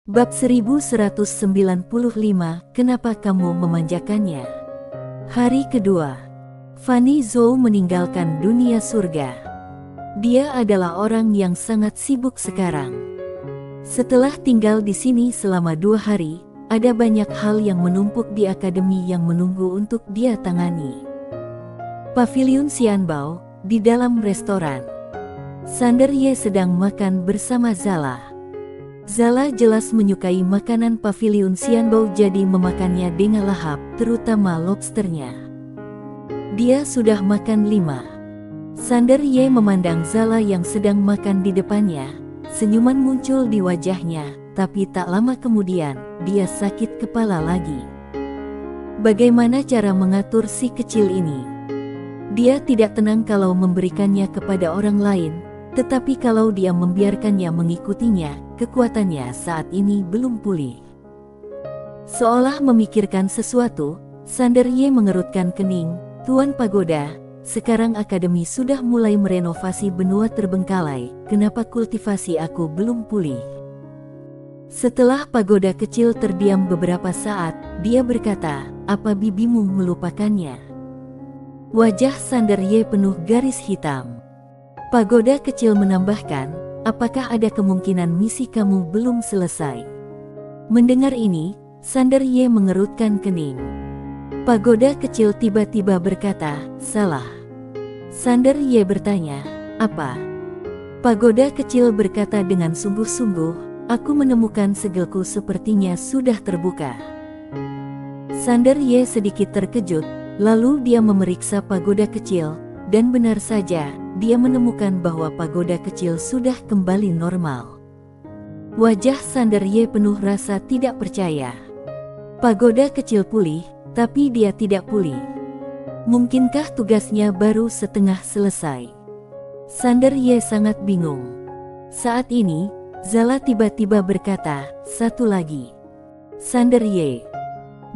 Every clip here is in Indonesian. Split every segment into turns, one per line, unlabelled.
Bab 1195, Kenapa kamu memanjakannya? Hari kedua, Fanny Zhou meninggalkan dunia surga. Dia adalah orang yang sangat sibuk sekarang. Setelah tinggal di sini selama 2 hari, ada banyak hal yang menumpuk di akademi yang menunggu untuk dia tangani. Paviliun Xianbao, di dalam restoran. Sander Ye sedang makan bersama Zala. Zala jelas menyukai makanan Paviliun Xianbao, jadi memakannya dengan lahap, terutama lobsternya. Dia sudah makan 5. Sander Ye memandang Zala yang sedang makan di depannya. Senyuman muncul di wajahnya, tapi tak lama kemudian, dia sakit kepala lagi. Bagaimana cara mengatur si kecil ini? Dia tidak tenang kalau memberikannya kepada orang lain, tetapi kalau dia membiarkannya mengikutinya, kekuatannya saat ini belum pulih. Seolah memikirkan sesuatu, Sander Ye mengerutkan kening. Tuan Pagoda, sekarang akademi sudah mulai merenovasi benua terbengkalai, kenapa kultivasi aku belum pulih? Setelah pagoda kecil terdiam beberapa saat, dia berkata, apa bibimu melupakannya? Wajah Sander Ye penuh garis hitam. Pagoda kecil menambahkan, apakah ada kemungkinan misi kamu belum selesai? Mendengar ini, Sander Ye mengerutkan kening. Pagoda kecil tiba-tiba berkata, salah. Sander Ye bertanya, apa? Pagoda kecil berkata dengan sungguh-sungguh, aku menemukan segelku sepertinya sudah terbuka. Sander Ye sedikit terkejut, lalu dia memeriksa pagoda kecil, dan benar saja, dia menemukan bahwa pagoda kecil sudah kembali normal. Wajah Sander Ye penuh rasa tidak percaya. Pagoda kecil pulih, tapi dia tidak pulih. Mungkinkah tugasnya baru setengah selesai? Sander Ye sangat bingung. Saat ini, Zala tiba-tiba berkata, satu lagi. Sander Ye.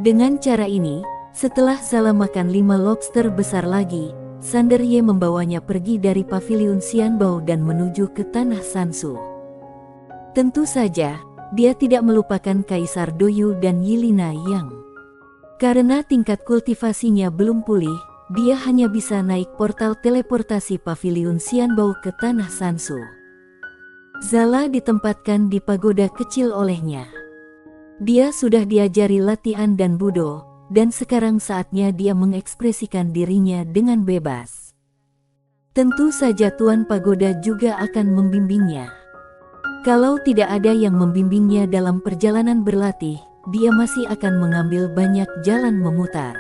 Dengan cara ini, setelah Zala makan 5 lobster besar lagi, Sander Ye membawanya pergi dari Paviliun Xianbao dan menuju ke tanah Sansu. Tentu saja, dia tidak melupakan Kaisar Doyu dan Yilina Yang. Karena tingkat kultivasinya belum pulih, dia hanya bisa naik portal teleportasi Paviliun Xianbao ke tanah Sansu. Zala ditempatkan di pagoda kecil olehnya. Dia sudah diajari latihan dan budo, dan sekarang saatnya dia mengekspresikan dirinya dengan bebas. Tentu saja Tuan Pagoda juga akan membimbingnya. Kalau tidak ada yang membimbingnya dalam perjalanan berlatih, dia masih akan mengambil banyak jalan memutar.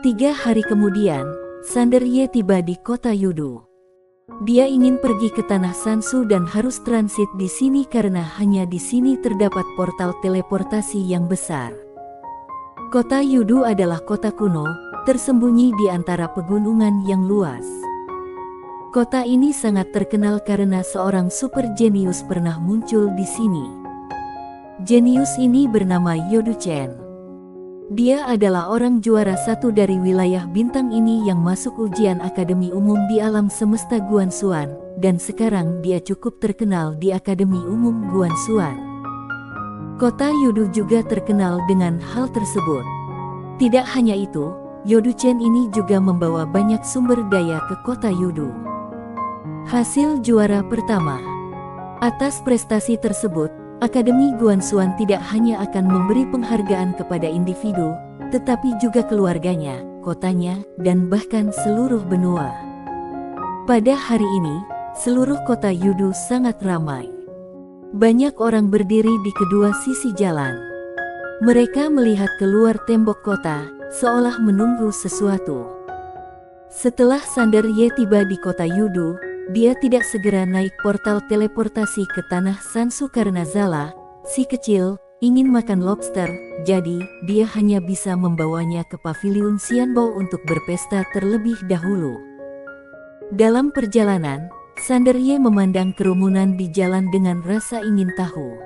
3 hari kemudian, Sander Ye tiba di kota Yudu. Dia ingin pergi ke tanah Sansu dan harus transit di sini karena hanya di sini terdapat portal teleportasi yang besar. Kota Yudu adalah kota kuno, tersembunyi di antara pegunungan yang luas. Kota ini sangat terkenal karena seorang super jenius pernah muncul di sini. Jenius ini bernama Yodu Chen. Dia adalah orang juara 1 dari wilayah bintang ini yang masuk ujian akademi umum di alam semesta Guanxuan, dan sekarang dia cukup terkenal di akademi umum Guanxuan. Kota Yudu juga terkenal dengan hal tersebut. Tidak hanya itu, Yodu Chen ini juga membawa banyak sumber daya ke kota Yudu. Hasil juara pertama. Atas prestasi tersebut, Akademi Guanxuan tidak hanya akan memberi penghargaan kepada individu, tetapi juga keluarganya, kotanya, dan bahkan seluruh benua. Pada hari ini, seluruh kota Yudu sangat ramai. Banyak orang berdiri di kedua sisi jalan. Mereka melihat keluar tembok kota, seolah menunggu sesuatu. Setelah Sander Ye tiba di kota Yudu, dia tidak segera naik portal teleportasi ke tanah Sansu karena Zala, si kecil, ingin makan lobster, jadi dia hanya bisa membawanya ke Paviliun Xianbao untuk berpesta terlebih dahulu. Dalam perjalanan, Sander Ye memandang kerumunan di jalan dengan rasa ingin tahu.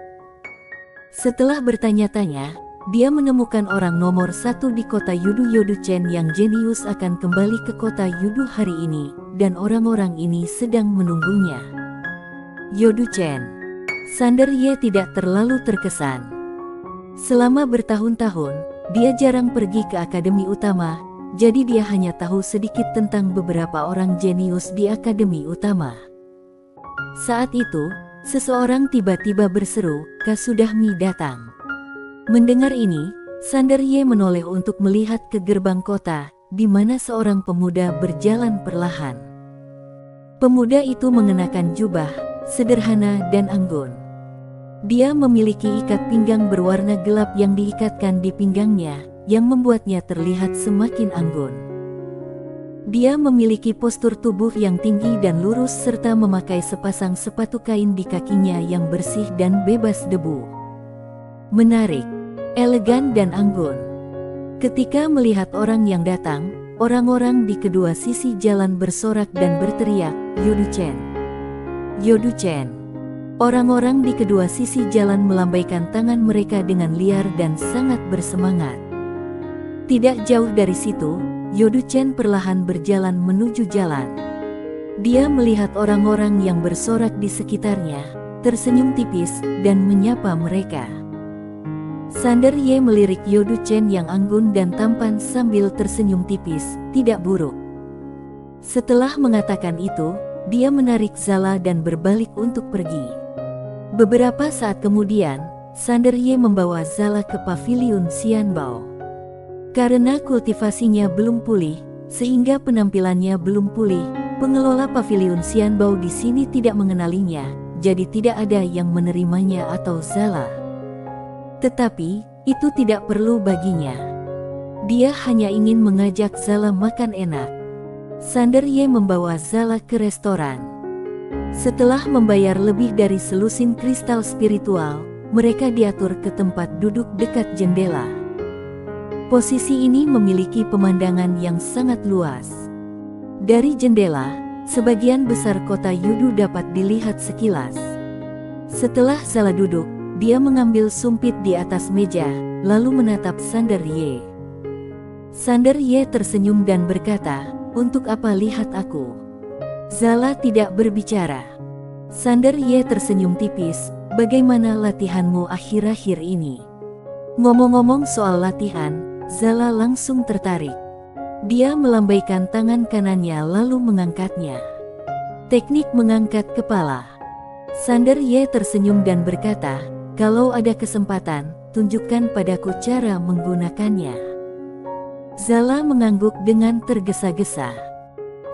Setelah bertanya-tanya, dia menemukan orang nomor 1 di kota Yudu, Yodu Chen yang jenius akan kembali ke kota Yudu hari ini, dan orang-orang ini sedang menunggunya. Yodu Chen. Sander Ye tidak terlalu terkesan. Selama bertahun-tahun, dia jarang pergi ke akademi utama, jadi dia hanya tahu sedikit tentang beberapa orang jenius di akademi utama. Saat itu, seseorang tiba-tiba berseru, "Kak Sudahmi datang." Mendengar ini, Sander Ye menoleh untuk melihat ke gerbang kota, di mana seorang pemuda berjalan perlahan. Pemuda itu mengenakan jubah, sederhana dan anggun. Dia memiliki ikat pinggang berwarna gelap yang diikatkan di pinggangnya, yang membuatnya terlihat semakin anggun. Dia memiliki postur tubuh yang tinggi dan lurus serta memakai sepasang sepatu kain di kakinya yang bersih dan bebas debu. Menarik, elegan dan anggun. Ketika melihat orang yang datang, orang-orang di kedua sisi jalan bersorak dan berteriak, "Yodu-chen! Yodu-chen!" Orang-orang di kedua sisi jalan melambaikan tangan mereka dengan liar dan sangat bersemangat. Tidak jauh dari situ, Yodu-chen perlahan berjalan menuju jalan. Dia melihat orang-orang yang bersorak di sekitarnya, tersenyum tipis, dan menyapa mereka. Sander Ye melirik Yodu-chen yang anggun dan tampan sambil tersenyum tipis, "Tidak buruk." Setelah mengatakan itu, dia menarik Zala dan berbalik untuk pergi. Beberapa saat kemudian, Sander Ye membawa Zala ke paviliun Xianbao. Karena kultivasinya belum pulih, sehingga penampilannya belum pulih, pengelola paviliun Xianbao di sini tidak mengenalinya, jadi tidak ada yang menerimanya atau Zala. Tetapi, itu tidak perlu baginya. Dia hanya ingin mengajak Zala makan enak. Sander Ye membawa Zala ke restoran. Setelah membayar lebih dari selusin kristal spiritual, mereka diatur ke tempat duduk dekat jendela. Posisi ini memiliki pemandangan yang sangat luas. Dari jendela, sebagian besar kota Yudu dapat dilihat sekilas. Setelah Zala duduk, dia mengambil sumpit di atas meja, lalu menatap Sander Ye. Sander Ye tersenyum dan berkata, "Untuk apa lihat aku?" Zala tidak berbicara. Sander Ye tersenyum tipis, "Bagaimana latihanmu akhir-akhir ini?" Ngomong-ngomong soal latihan, Zala langsung tertarik. Dia melambaikan tangan kanannya lalu mengangkatnya. Teknik mengangkat kepala. Sander Ye tersenyum dan berkata, "Kalau ada kesempatan, tunjukkan padaku cara menggunakannya." Zala mengangguk dengan tergesa-gesa.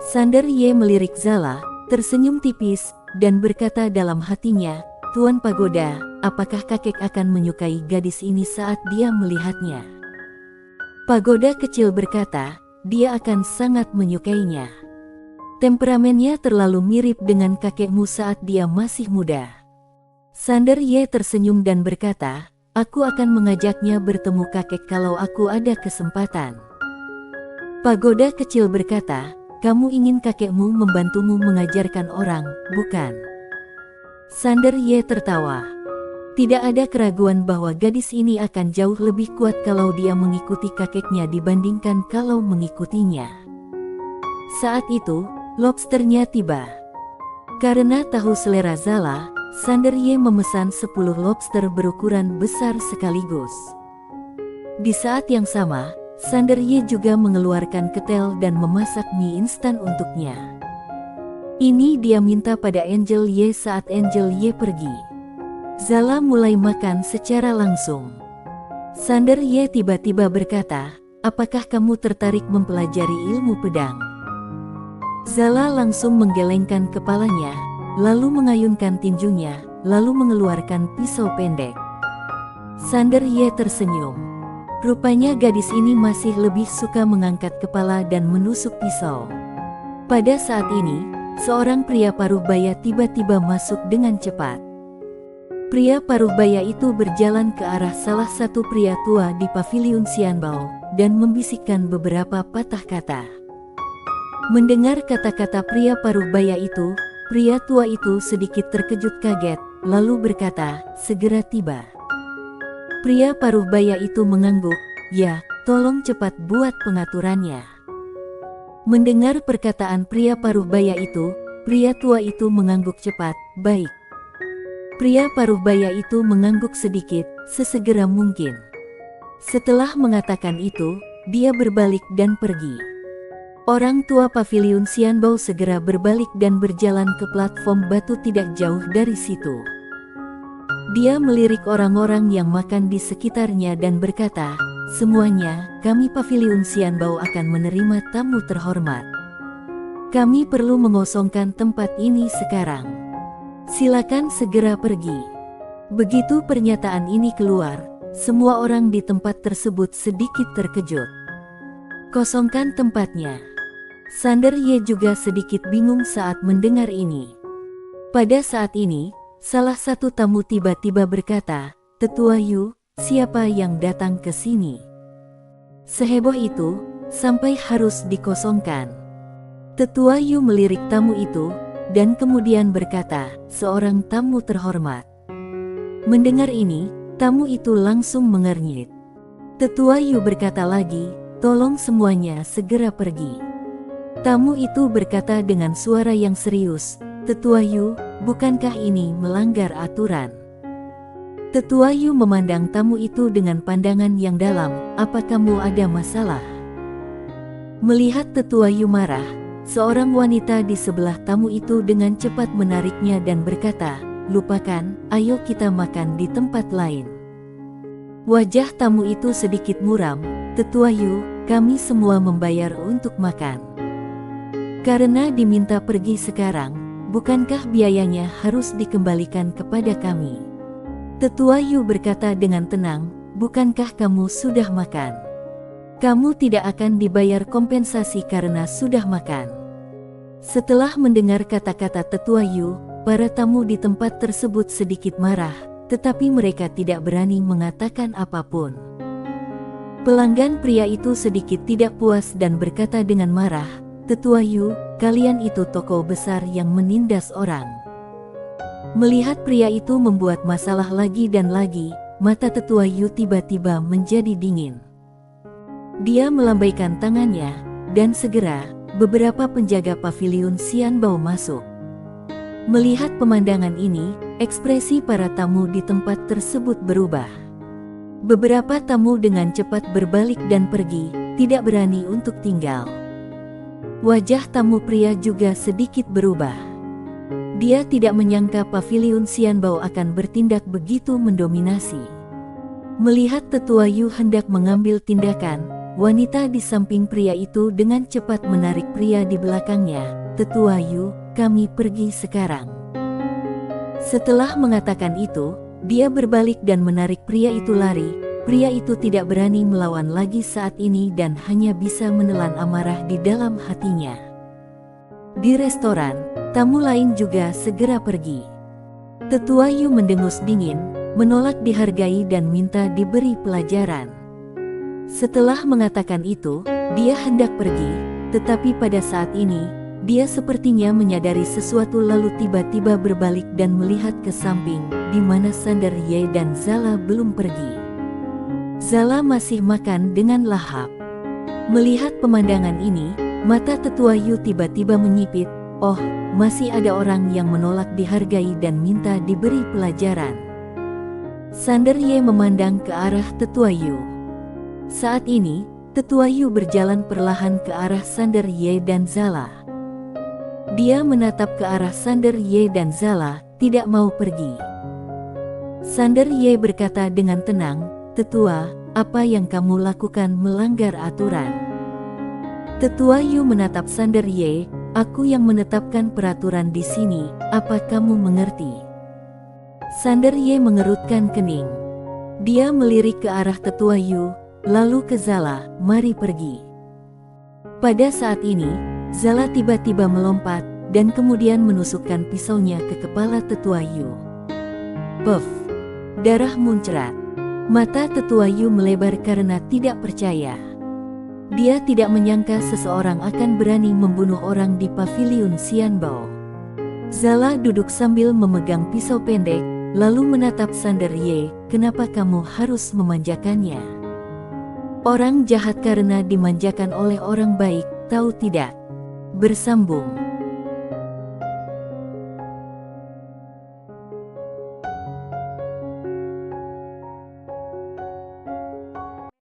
Sander Ye melirik Zala, tersenyum tipis, dan berkata dalam hatinya, "Tuan Pagoda, apakah kakek akan menyukai gadis ini saat dia melihatnya?" Pagoda kecil berkata, "Dia akan sangat menyukainya. Temperamennya terlalu mirip dengan kakekmu saat dia masih muda." Sander Ye tersenyum dan berkata, "Aku akan mengajaknya bertemu kakek kalau aku ada kesempatan." Pagoda kecil berkata, "Kamu ingin kakekmu membantumu mengajarkan orang, bukan?" Sander Ye tertawa. Tidak ada keraguan bahwa gadis ini akan jauh lebih kuat kalau dia mengikuti kakeknya dibandingkan kalau mengikutinya. Saat itu, lobsternya tiba. Karena tahu selera Zala, Sander Ye memesan 10 lobster berukuran besar sekaligus. Di saat yang sama, Sander Ye juga mengeluarkan ketel dan memasak mie instan untuknya. Ini dia minta pada Angel Ye saat Angel Ye pergi. Zala mulai makan secara langsung. Sander Ye tiba-tiba berkata, "Apakah kamu tertarik mempelajari ilmu pedang?" Zala langsung menggelengkan kepalanya, lalu mengayunkan tinjunya, lalu mengeluarkan pisau pendek. Sander Ye tersenyum. Rupanya gadis ini masih lebih suka mengangkat kepala dan menusuk pisau. Pada saat ini, seorang pria paruh baya tiba-tiba masuk dengan cepat. Pria paruh baya itu berjalan ke arah salah satu pria tua di paviliun Xianbao, dan membisikkan beberapa patah kata. Mendengar kata-kata pria paruh baya itu, pria tua itu sedikit terkejut kaget, lalu berkata, "Segera tiba." Pria paruh baya itu mengangguk, "Ya, tolong cepat buat pengaturannya." Mendengar perkataan pria paruh baya itu, pria tua itu mengangguk cepat, "Baik." Pria paruh baya itu mengangguk sedikit, sesegera mungkin. Setelah mengatakan itu, dia berbalik dan pergi. Orang tua paviliun Xianbao segera berbalik dan berjalan ke platform batu tidak jauh dari situ. Dia melirik orang-orang yang makan di sekitarnya dan berkata, "Semuanya, kami paviliun Xianbao akan menerima tamu terhormat. Kami perlu mengosongkan tempat ini sekarang. Silakan segera pergi." Begitu pernyataan ini keluar, semua orang di tempat tersebut sedikit terkejut. "Kosongkan tempatnya." Sander Ye juga sedikit bingung saat mendengar ini. Pada saat ini, salah satu tamu tiba-tiba berkata, "Tetua Yu, siapa yang datang ke sini? Seheboh itu, sampai harus dikosongkan." Tetua Yu melirik tamu itu, dan kemudian berkata, "Seorang tamu terhormat." Mendengar ini, tamu itu langsung mengernyit. Tetua Yu berkata lagi, "Tolong semuanya segera pergi." Tamu itu berkata dengan suara yang serius, "Tetua Yu, bukankah ini melanggar aturan?" Tetua Yu memandang tamu itu dengan pandangan yang dalam, "Apa kamu ada masalah?" Melihat Tetua Yu marah, seorang wanita di sebelah tamu itu dengan cepat menariknya dan berkata, "Lupakan, ayo kita makan di tempat lain." Wajah tamu itu sedikit muram, "Tetua Yu, kami semua membayar untuk makan. Karena diminta pergi sekarang, bukankah biayanya harus dikembalikan kepada kami?" Tetua Yu berkata dengan tenang, "Bukankah kamu sudah makan? Kamu tidak akan dibayar kompensasi karena sudah makan." Setelah mendengar kata-kata Tetua Yu, para tamu di tempat tersebut sedikit marah, tetapi mereka tidak berani mengatakan apapun. Pelanggan pria itu sedikit tidak puas dan berkata dengan marah, "Tetua Yu, kalian itu tokoh besar yang menindas orang." Melihat pria itu membuat masalah lagi dan lagi, mata Tetua Yu tiba-tiba menjadi dingin. Dia melambaikan tangannya, dan segera, beberapa penjaga paviliun Xianbao masuk. Melihat pemandangan ini, ekspresi para tamu di tempat tersebut berubah. Beberapa tamu dengan cepat berbalik dan pergi, tidak berani untuk tinggal. Wajah tamu pria juga sedikit berubah. Dia tidak menyangka paviliun Xianbao akan bertindak begitu mendominasi. Melihat Tetua Yu hendak mengambil tindakan, wanita di samping pria itu dengan cepat menarik pria di belakangnya, "Tetua Yu, kami pergi sekarang." Setelah mengatakan itu, dia berbalik dan menarik pria itu lari. Pria itu tidak berani melawan lagi saat ini dan hanya bisa menelan amarah di dalam hatinya. Di restoran, tamu lain juga segera pergi. Tetua Yu mendengus dingin, menolak dihargai dan minta diberi pelajaran. Setelah mengatakan itu, dia hendak pergi, tetapi pada saat ini, dia sepertinya menyadari sesuatu lalu tiba-tiba berbalik dan melihat ke samping, di mana Sander Ye dan Zala belum pergi. Zala masih makan dengan lahap. Melihat pemandangan ini, mata Tetua Yu tiba-tiba menyipit, "Oh, masih ada orang yang menolak dihargai dan minta diberi pelajaran." Sander Ye memandang ke arah Tetua Yu. Saat ini, Tetua Yu berjalan perlahan ke arah Sander Ye dan Zala. Dia menatap ke arah Sander Ye dan Zala, tidak mau pergi. Sander Ye berkata dengan tenang, "Tetua, apa yang kamu lakukan melanggar aturan." Tetua Yu menatap Sander Ye, "Aku yang menetapkan peraturan di sini, apa kamu mengerti?" Sander Ye mengerutkan kening. Dia melirik ke arah Tetua Yu, lalu ke Zala, "Mari pergi." Pada saat ini, Zala tiba-tiba melompat, dan kemudian menusukkan pisaunya ke kepala Tetua Yu. Puff! Darah muncrat. Mata Tetua Yu melebar karena tidak percaya. Dia tidak menyangka seseorang akan berani membunuh orang di paviliun Xianbao. Zala duduk sambil memegang pisau pendek, lalu menatap Sander Ye, "Kenapa kamu harus memanjakannya? Orang jahat karena dimanjakan oleh orang baik, tahu tidak?" Bersambung.